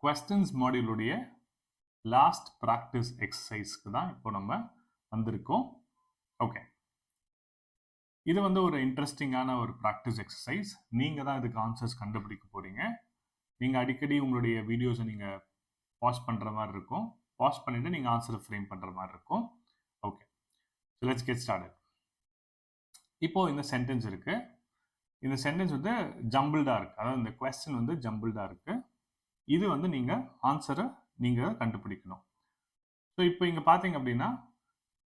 questions module உடைய last practice exercise க்கு தான் இப்போ நம்ம வந்திருக்கோம். ஓகே, இது வந்து ஒரு இன்ட்ரெஸ்டிங்கான ஒரு ப்ராக்டிஸ் எக்ஸசைஸ். நீங்கள் தான் இதுக்கு ஆன்சர்ஸ் கண்டுபிடிக்க போகிறீங்க. நீங்கள் அடிக்கடி உங்களுடைய வீடியோஸை நீங்கள் பாஸ் பண்ணுற மாதிரி இருக்கும். பாஸ் பண்ணிவிட்டு நீங்கள் ஆன்சரை ஃப்ரேம் பண்ணுற மாதிரி இருக்கும். Okay, so let's get started. இப்போது இந்த சென்டென்ஸ் இருக்குது. இந்த சென்டென்ஸ் வந்து ஜம்பிள்டாக இருக்குது. அதாவது இந்த கொஸ்டின் வந்து ஜம்பிள்டாக இருக்குது. இது வந்து நீங்கள் ஆன்சரை நீங்கள் கண்டுபிடிக்கணும். ஸோ இப்போ இங்கே பார்த்தீங்க அப்படின்னா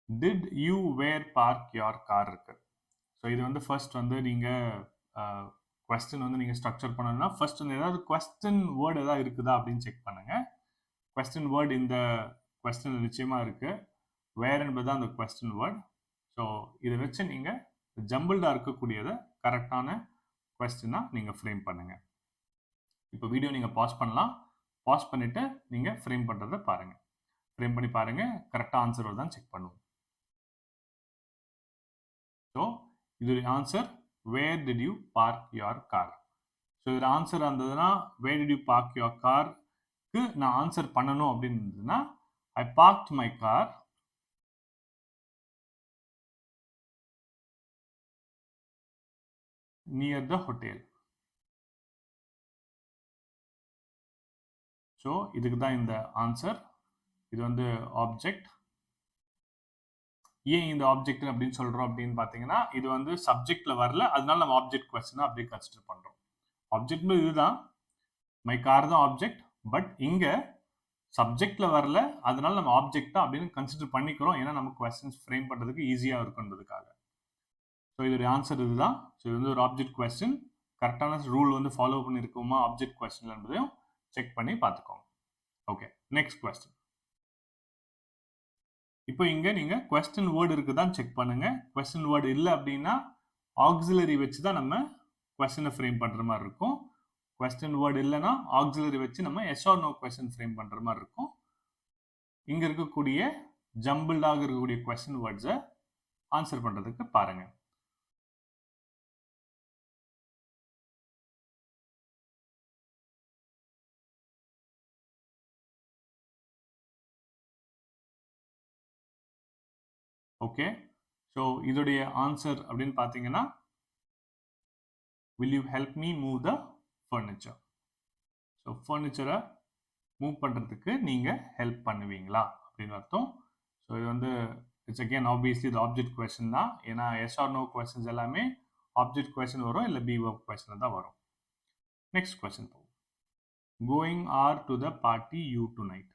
did you where park your car இருக்குது. ஸோ இது வந்து ஃபர்ஸ்ட் வந்து நீங்கள் கொஸ்டின் வந்து நீங்கள் ஸ்ட்ரக்சர் பண்ணணும்னா ஃபர்ஸ்ட் வந்து ஏதாவது கொஸ்டின் வேர்டு ஏதாவது இருக்குதா அப்படின்னு செக் பண்ணுங்கள். கொஸ்டின் வேர்டு இந்த கொஸ்டின் நிச்சயமாக இருக்குது. வேர் என்பது தான் அந்த கொஸ்டின் வேர்டு. ஸோ இதை வச்சு நீங்கள் ஜம்பிள்டாக இருக்கக்கூடியதை கரெக்டான கொஸ்டினாக நீங்கள் ஃப்ரேம் பண்ணுங்கள். இப்போ வீடியோ நீங்கள் பாஸ் பண்ணலாம். பாஸ் பண்ணிவிட்டு நீங்கள் ஃப்ரேம் பண்ணுறதை பாருங்கள். ஃப்ரேம் பண்ணி பாருங்கள், கரெக்டாக ஆன்சர் வருதான்னு செக் பண்ணுவோம். ஸோ இதோடைய answer where did you park your car. So இதில் ஆன்சர் இருந்ததுன்னா where did you park your கார்க்கு நான் ஆன்சர் பண்ணணும் அப்படின்னு இருந்ததுன்னா I parked my car near the hotel. So இதுக்கு தான் இந்த ஆன்சர். இது வந்து ஆப்ஜெக்ட். ஏன் இந்த ஆப்ஜெக்ட் அப்படின்னு சொல்கிறோம் அப்படின்னு பார்த்தீங்கன்னா இது வந்து சப்ஜெக்டில் வரல, அதனால நம்ம ஆப்ஜெக்ட் கொஸ்டினாக அப்படியே கன்சிடர் பண்ணுறோம். ஆப்ஜெக்ட் இதுதான், மை கார் தான் ஆப்ஜெக்ட். பட் இங்கே சப்ஜெக்டில் வரல, அதனால நம்ம ஆப்ஜெக்டாக அப்படின்னு கன்சிடர் பண்ணிக்கிறோம். ஏன்னா நம்ம கொஸ்டின்ஸ் ஃப்ரேம் பண்ணுறதுக்கு ஈஸியாக இருக்குன்றதுக்காக. ஸோ இதோடைய ஆன்சர் இதுதான். ஸோ இது வந்து ஒரு ஆப்ஜெக்ட் கொஸ்டின். கரெக்டான ரூல் வந்து ஃபாலோ பண்ணியிருக்கோமா ஆப்ஜெக்ட் கொஸ்டின் என்பதையும் செக் பண்ணி பார்த்துக்கோங்க. Okay, next question. இப்போ இங்கே நீங்கள் கொஸ்டின் வேர்டு இருக்குதான்னு செக் பண்ணுங்கள். கொஸ்டின் வேர்டு இல்லை அப்படின்னா ஆக்சிலரி வச்சு தான் நம்ம கொஸ்டினை ஃப்ரேம் பண்ணுற மாதிரி இருக்கும். கொஸ்டின் வேர்டு இல்லைன்னா ஆக்சிலரி வச்சு நம்ம yes or no question frame பண்ணுற மாதிரி இருக்கும். இங்கே இருக்கக்கூடிய ஜம்பிள்டாக இருக்கக்கூடிய கொஸ்டின் வேர்ட்ஸை ஆன்சர் பண்ணுறதுக்கு பாருங்கள். ஓகே, ஸோ இதோடைய ஆன்சர் அப்படின்னு பார்த்தீங்கன்னா will you help me move the furniture. So ஃபர்னிச்சரை மூவ் பண்ணுறதுக்கு நீங்கள் ஹெல்ப் பண்ணுவீங்களா அப்படின்னு அர்த்தம். ஸோ இது வந்து இட்ஸ் அகேன் ஆப்வியஸ்லி இது ஆப்ஜெக்ட் கொஸ்டின் தான். ஏன்னா எஸ் ஆர் நோ கொஸ்டின்ஸ் எல்லாமே ஆப்ஜெக்ட் கொஸ்டின் வரும், இல்லை பி ஒர்க் கொஸ்டின் தான் வரும். நெக்ஸ்ட் கொஸ்டின் போகும். Going are to the party you tonight.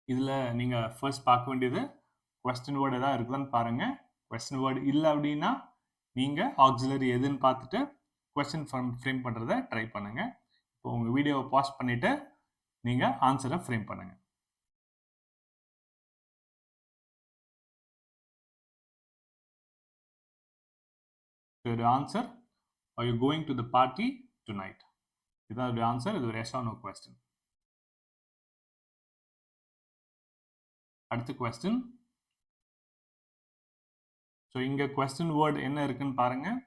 இதில் நீங்கள் ஃபர்ஸ்ட் பார்க்க வேண்டியது கொஸ்டின் வேர்டு எதாவது இருக்குதான்னு பாருங்கள். கொஸ்டின் வேர்டு இல்லை அப்படின்னா நீங்கள் ஆக்சிலரி எதுன்னு பார்த்துட்டு கொஸ்டின் ஃப்ரேம் பண்ணுறதை ட்ரை பண்ணுங்கள். இப்போ உங்கள் வீடியோவை பாஸ் பண்ணிவிட்டு நீங்கள் ஆன்சரை ஃப்ரேம் பண்ணுங்கள். இதோட answer are you going to the party to night. இதோட ஆன்சர். இது ஒரு எஸ் ஆர் நோ கொஸ்டின். அடுத்த கொஸ்டின். ஸோ இங்கே கொஸ்டின் வேர்டு என்ன இருக்குன்னு பாருங்கள்.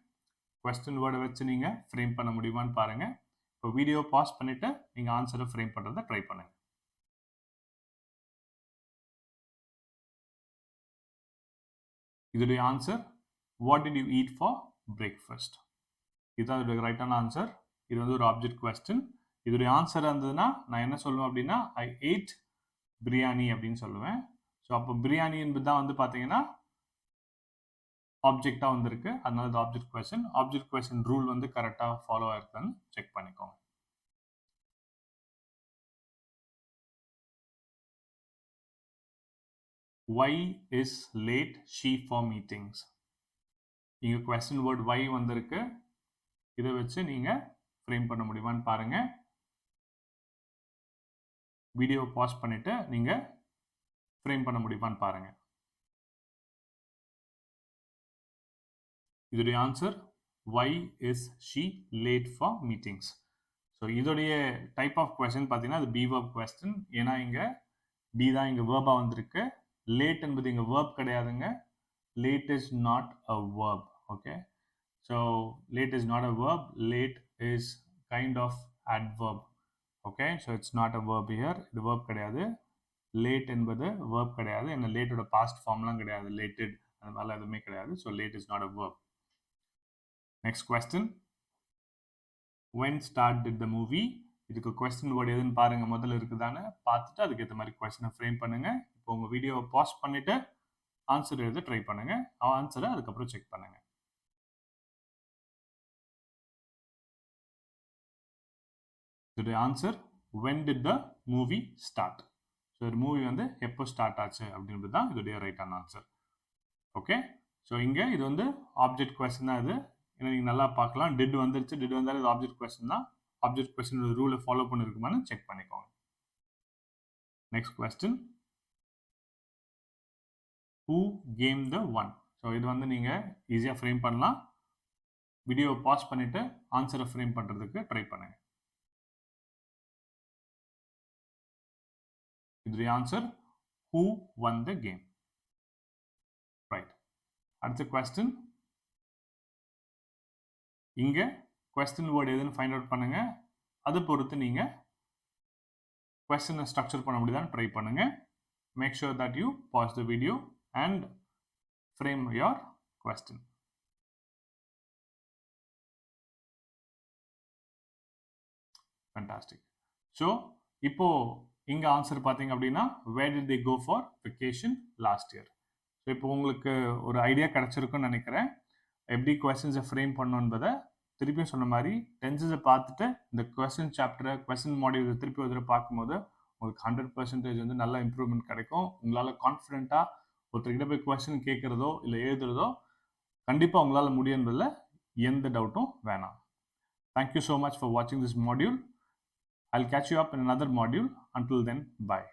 கொஸ்டின் வேர்டை வச்சு நீங்கள் ஃப்ரேம் பண்ண முடியுமான்னு பாருங்கள். இப்போ வீடியோ பாஸ் பண்ணிவிட்டு நீங்கள் ஆன்சரை ஃப்ரேம் பண்ணுறதை ட்ரை பண்ணுங்கள். இதோடைய answer what did you eat for breakfast. இதுதான் இதோட ரைட்டான ஆன்சர். இது வந்து ஒரு ஆப்ஜெக்ட் கொஸ்டின். இதோடைய ஆன்சர் இருந்ததுன்னா நான் என்ன சொல்லுவேன் அப்படின்னா ஐ ஏட் பிரியாணி அப்படின்னு சொல்லுவேன். ஸோ அப்போ பிரியாணி என்பது தான் வந்து பார்த்தீங்கன்னா ஆப்ஜெக்டாக வந்திருக்கு, அதனால இது object question. Object question rule வந்து கரெக்டாக ஃபாலோ ஆயிருக்குன்னு செக் பண்ணிக்கோங்க. why is late she for meetings. இங்கே கொஸ்டின் வேர்ட் why வந்திருக்கு. இதை வச்சு நீங்கள் ஃப்ரேம் பண்ண முடியுமான்னு பாருங்கள். வீடியோ பாஸ் பண்ணிவிட்டு நீங்கள் ஃப்ரேம் பண்ண முடியுமான்னு பாருங்கள். இதோடைய answer why is she late for meetings. So இதோடைய டைப் ஆஃப் கொஸ்டின் பார்த்தீங்கன்னா அது பி வேர்ப் கொஸ்டின். ஏன்னா இங்கே பி தான் இங்கே வேர்பாக வந்திருக்கு. லேட் என்பது இங்கே வேர்ப் கிடையாதுங்க. Late is not a verb. Okay, so late is not a verb. Late is kind of adverb. Okay, so it's not a verb here. The verb கிடையாது. Late என்பது verb கிடையாது. என்ன lateோட past formலாம் கிடையாது. Lated அந்த மாதிரிலாம் எதுவுமே கிடையாது. So late is not a verb. Next question. When start did the movie? இதுக்கு question word எதுன்னு பாருங்க முதல்ல இருக்குதானே பார்த்துட்டு அதுக்கு ஏற்ற மாதிரி கொஸ்டினை ஃப்ரேம் பண்ணுங்க. இப்போ உங்க வீடியோவை பாஸ் பண்ணிட்டு ஆன்சர் எழுத ட்ரை பண்ணுங்க. ஆன்சரை அதுக்கப்புறம் செக் பண்ணுங்க. The answer, when did the movie start? So the movie வந்து எப்போ ஸ்டார்ட் ஆச்சு அப்படின்றது தான் இதோடைய ரைட்டான ஆன்சர். ஓகே, ஸோ இங்கே இது வந்து ஆப்ஜெக்ட் கொஸ்டின் தான். இது ஏன்னா நீங்கள் நல்லா பார்க்கலாம். டிட் வந்துருச்சு. டிட் வந்தாலும் இது ஆப்ஜெக்ட் கொஸ்டின் தான். ஆப்ஜெக்ட் கொஸ்டின் ரூலை ஃபாலோ பண்ணிருக்குமான்னு செக் பண்ணிக்கோங்க. Next question, who gave the one? So இது வந்து நீங்கள் ஈஸியாக ஃப்ரேம் பண்ணலாம். வீடியோவை பாஸ் பண்ணிட்டு ஆன்சரை ஃப்ரேம் பண்ணுறதுக்கு ட்ரை பண்ணுங்க. The answer, who won the game? Right. அடுத்த question. இங்க question word எதுன்னு find out பண்ணுங்க. அது பொறுத்து நீங்க question structure பண்ண முடியுதான்னு ட்ரை பண்ணுங்க. Make sure that you pause the video and frame your question. Fantastic. So, இப்போ இங்க ஆன்சர் பார்த்தீங்க அப்படின்னா where did they go for vacation last year? So இப்போ உங்களுக்கு ஒரு ஐடியா கிடைச்சிருக்குன்னு நினைக்கிறேன். எப்படி கொஸ்டின்ஸை ஃப்ரேம் பண்ணணுன்றதை திருப்பியும் சொன்ன மாதிரி டென்சஸை பார்த்துட்டு இந்த கொஸ்டின் சாப்டரை கொஸ்டின் மாடியூல் திருப்பி ஒரு பார்க்கும்போது உங்களுக்கு 100% வந்து நல்ல இம்ப்ரூவ்மெண்ட் கிடைக்கும். உங்களால் கான்ஃபிடென்ட்டாக ஒருத்தர்கிட்ட போய் கொஸ்டின் கேட்குறதோ இல்லை எழுதுறதோ கண்டிப்பாக உங்களால் முடியுன்றதில் எந்த டவுட்டும் வேணாம். Thank you so much for watching this module. I'll catch you up in another module. Until then, bye.